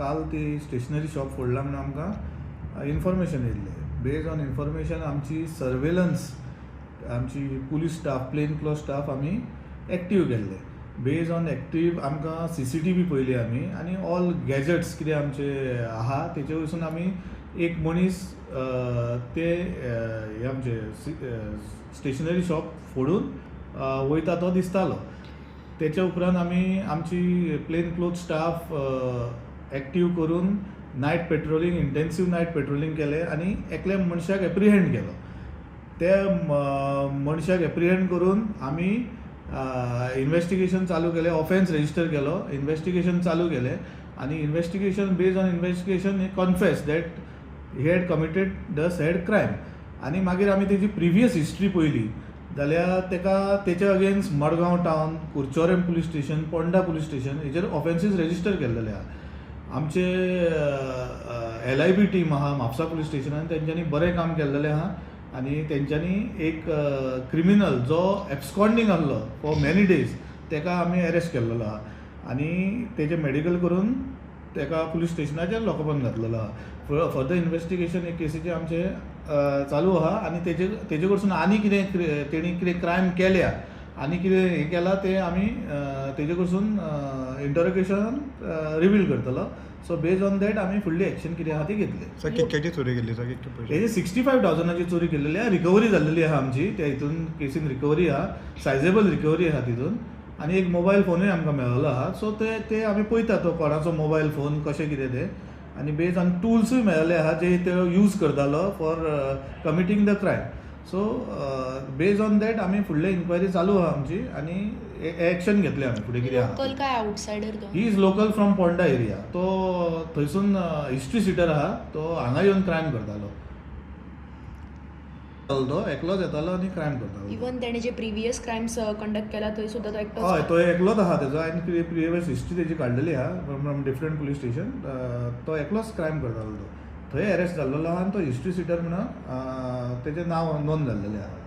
काल ती stationery shop फोडला म्हणून आमकां इन्फॉर्मेशन येयल्लें. बेज ऑन इन्फॉर्मेशन आमची सर्वेलन्स, आमची police staff, plain cloth staff आमी एक्टीव केल्ले. बेज ऑन एक्टीव आमकां CCTV पयली आमी आनी ऑल गॅजेट्स कितें आमचे आहा तेचे वयसून आमी एक मनीस ते हे आमचे स्टेशनरी शॉप फोडून वयता तो दिसतालो. तेच्या उपरांत आमी आमची प्लेन क्लोथ स्टाफ एक्टीव करून night patrolling, intensive night patrolling केलें आनी एकल्या मनशाक एप्रिहेंड केलो. त्या मनशाक एप्रिहेंड करून आमी इन्वेस्टिगेशन चालू केलें, ऑफेन्स रजिस्टर केलो, इन्वेस्टिगेशन चालू केलें आनी investigation based on investigation confess that he had committed the said crime. आनी मागीर आमी तेजी प्रिवियस हिस्ट्री पयली जाल्यार तेचे against Madgaon town, Curchorem police station, Ponda police station हेचेर ऑफेन्सीस रजिस्टर केल्लेले आहा. आमचे LIB टीम आहा म्हापसा पुलीस स्टेशनान, तेंच्यांनी बरें काम केल्लेलें आहा आनी तेंच्यांनी एक क्रिमिनल जो एब्सकॉन्डिंग आहलो फॉर मेनी डेज तेका आमी अरेस्ट केल्लेलो आहा आनी तेजें मेडिकल करून तेका पुलीस स्टेशनाचेर लॉकअपान घातलेलो आहा. फर्दर इन्वेस्टिगेशन एक केसीचें आमचें चालू आहा आनी तेजे कडसून आनी कितें तेणी कितें क्रायम केल्या आनी कितें हें केलां तें आमी तेजे कडसून इंटरोगेशन रिवील करतलो. सो बेज ऑन दॅट आमी फुडली एक्शन कितें आहा ती घेतली. सर कितक्याची चोरी केल्ली सर? कितके पयशे? हेजी 65,000ची चोरी केल्लेली आहा. रिकवरी जाल्लेली आहा आमची, त्या हितून केसीन रिकवरी आहा, सायजेबल रिकवरी आहा तितून. आनी एक मोबायल फोनूय आमकां मेळ्ळो आहा. सो ते आमी पळयता तो कोणाचो मोबायल फोन कशें कितें तें, आनी बेज ऑन टुल्सूय मेळ्ळले आहा जे ते यूज करतालो for committing the crime. So based on that आमी फुडली इन्क्वायरी चालू आहा आमची आनी एक्शन घेतलें आमी फुडें कितें आहा. लोकल काय आउटसायडर तो? He is local from Ponda area. तो थंयसून हिस्ट्री सिटर आहा, तो हांगा येवन क्रायम करतालो. तो एकलोच येतालो आनी क्रायम करतालो. इवन तेणे जे प्रिवियस क्रायम्स कंडक्ट केला थंय सुद्दां तो एकटोच? हय, तो एकलोच आहा. तेजो आनी कितें प्रिवियस हिस्ट्री तेजी काडलेली आहा फ्रॉम डिफरंट पुलीस स्टेशन. तो एकलोच क्रायम करतालो तो. थंय अरेस्ट जाल्लो आहा आनी तो हिस्ट्री सिटर म्हणून तेजें नांव नोंद जाल्लेलें आहा.